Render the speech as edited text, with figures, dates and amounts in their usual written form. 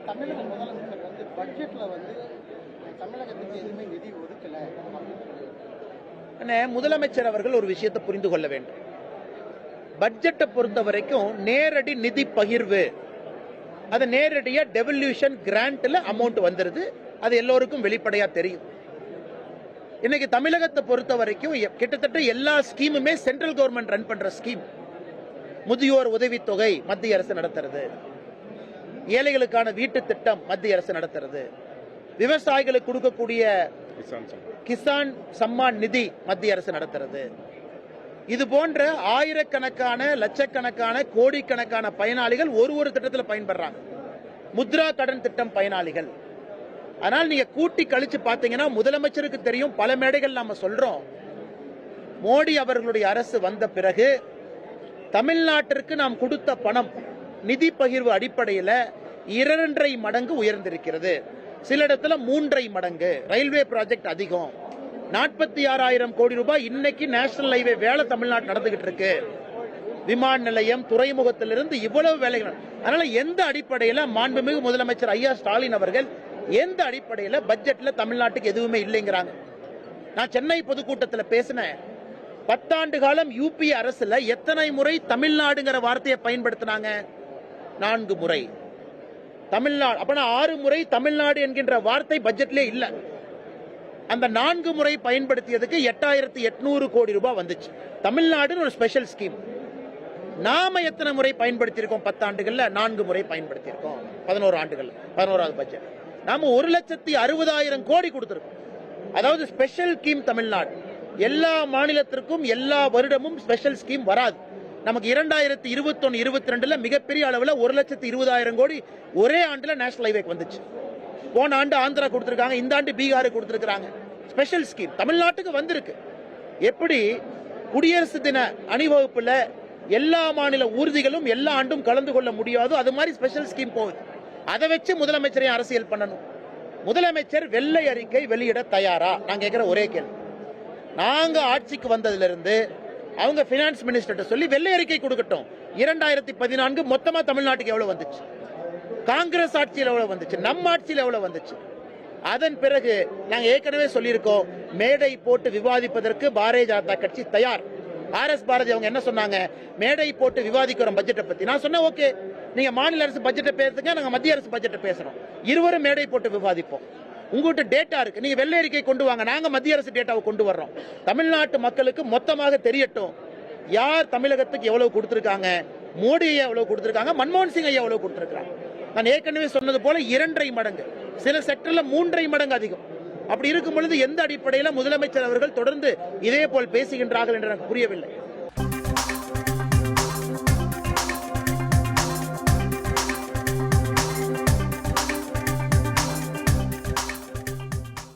தமிழக முதலமைச்சர் பட்ஜெட்ல தமிழகத்துக்கு எதுவுமே நிதி ஒதுக்கல. முதலமைச்சர் அவர்கள் ஒரு விஷயத்தை புரிந்து கொள்ள வேண்டும். பட்ஜெட்டை பொறுத்த வரைக்கும் நேரடி நிதி பகிர்வு, அது நேரடியா டெவல்யூஷன் கிராண்ட்ல அமௌண்ட் வந்துருது. அது எல்லோருக்கும் வெளிப்படையா தெரியும். இன்னைக்கு தமிழகத்தை பொறுத்த வரைக்கும் கிட்டத்தட்ட எல்லா ஸ்கீமுமே சென்ட்ரல் கவர்மெண்ட் ரன் பண்ற ஸ்கீம். முதியோர் உதவித்தொகை மத்திய அரசு நடத்துறது, ஏழைகளுக்கான வீட்டு திட்டம் மத்திய அரசு நடத்துறது, விவசாயிகளுக்கு கொடுக்கக்கூடிய கிசான் சம்மான் நிதி மத்திய அரசு நடத்துறது. இது போன்ற ஆயிரக்கணக்கான லட்சக்கணக்கான கோடிக்கணக்கான பயனாளிகள் ஒரு திட்டத்தில் பயன்படுறாங்க. முத்ரா கடன் திட்டம் பயனாளிகள். ஆனால் நீங்க கூட்டி கழிச்சு பாத்தீங்கன்னா முதலமைச்சருக்கு தெரியும். பல மேடைகள் நாம சொல்றோம், மோடி அவர்களுடைய அரசு வந்த பிறகு தமிழ்நாட்டிற்கு நாம் கொடுத்த பணம் நிதி பகிர்வு அடிப்படையில் 2.5 மடங்கு உயர்ந்திருக்கிறது. சில இடத்துல 3.5 மடங்கு. ரயில்வே ப்ராஜெக்ட் அதிகம். 46,000 கோடி ரூபாய் இன்னைக்கு நேஷனல் ஹைவே வேலை தமிழ்நாடு நடந்துகிட்டு இருக்கு. விமான நிலையம், துறைமுகத்திலிருந்து இவ்வளவு வேலைகள். அதனால எந்த அடிப்படையில் மாண்புமிகு முதலமைச்சர் ஐயா ஸ்டாலின் அவர்கள் எந்த அடிப்படையில் பட்ஜெட்ல தமிழ்நாட்டுக்கு எதுவுமே இல்லைங்கிறாங்க? நான் சென்னை பொதுக்கூட்டத்தில் பேசினேன். 10 ஆண்டு காலம் யூபி அரசுல எத்தனை முறை தமிழ்நாடுங்கிற வார்த்தையை பயன்படுத்தினாங்க? 4 முறை. தமிழ்நாடு அப்ப 6 முறை தமிழ்நாடு என்கின்ற வார்த்தை பட்ஜெட்ல இல்ல. அந்த 4 முறை பயன்படுத்தியதுக்கு 8,800 கோடி ரூபாய் வந்துச்சு. தமிழ்நாடு ஒரு ஸ்பெஷல் ஸ்கீம். நாம எத்தனை முறை பயன்படுத்தியிருக்கோம்? 10 ஆண்டுகள்ல 4 முறை பயன்படுத்தியிருக்கோம். 11 ஆண்டுகள் 11வது பட்ஜெட் நாம 1,60,000 கோடி கொடுத்திருக்கோம். அதாவது ஸ்பெஷல் ஸ்கீம் தமிழ்நாடு. எல்லா மாநிலத்திற்கும் எல்லா வருடமும் ஸ்பெஷல் ஸ்கீம் வராது. நமக்கு 2021-22 மிகப்பெரிய அளவில் 1,20,000 கோடி ஒரே ஆண்டுல நேஷனல் ஹைவேக்கு வந்துச்சு. போன ஆண்டு ஆந்திரா கொடுத்திருக்காங்க, இந்த ஆண்டு பீகார் கொடுத்திருக்காங்க. ஸ்பெஷல் ஸ்கீம் தமிழ்நாட்டுக்கு வந்திருக்கு. எப்படி குடியரசு தின அணிவகுப்புல எல்லா மாநில ஊர்திகளும் எல்லா ஆண்டும் கலந்து கொள்ள முடியாதோ அது மாதிரி ஸ்பெஷல் ஸ்கீம் போகுது. அதை வச்சு முதலமைச்சரை அரசியல் பண்ணணும். முதலமைச்சர் வெள்ளை அறிக்கை வெளியிட தயாரா? நான் கேட்கிற ஒரே கேள்வி. நாங்க ஆட்சிக்கு வந்ததிலிருந்து அவங்க பினான்ஸ் மினிஸ்டர் சொல்லி வெள்ளை அறிக்கை கொடுக்கட்டும். 2014 மொத்தமா தமிழ்நாட்டுக்கு எவ்வளவு வந்துச்சு? காங்கிரஸ் ஆட்சியில் எவ்வளவு வந்துச்சு? நம்ம ஆட்சியில் எவ்வளவு வந்துச்சு? அதன் பிறகு நாங்க ஏற்கனவே சொல்லியிருக்கோம், மேடை போட்டு விவாதிப்பதற்கு பாரதிய ஜனதா கட்சி தயார். RS பாரதி அவங்க என்ன சொன்னாங்க? மேடை போட்டு விவாதிக்கிறோம் பட்ஜெட்டை பத்தி. நான் சொன்னேன், ஓகே, நீங்க மாநில அரசு பட்ஜெட்டை பேசுங்க, நாங்க மத்திய அரசு பட்ஜெட்டை பேசுறோம். இருவரும் மேடை போட்டு விவாதிப்போம். உங்ககிட்ட டேட்டா இருக்கு, நீங்க வெள்ளை அறிக்கை கொண்டு வாங்க, நாங்க மத்திய அரசு டேட்டாவை கொண்டு வர்றோம். தமிழ்நாட்டு மக்களுக்கு மொத்தமாக தெரியட்டும், யார் தமிழகத்துக்கு எவ்வளவு கொடுத்திருக்காங்க, மோடி ஐயா எவ்வளவு கொடுத்திருக்காங்க, மன்மோகன் சிங் ஐயா எவ்வளவு கொடுத்திருக்காங்க. நான் ஏற்கனவே சொன்னது போல 2.5 மடங்கு, சில செக்டர்ல 3.5 மடங்கு அதிகம். அப்படி இருக்கும் பொழுது எந்த அடிப்படையில் முதலமைச்சர் அவர்கள் தொடர்ந்து இதே போல் பேசுகின்றார்கள் என்று எனக்கு புரியவில்லை.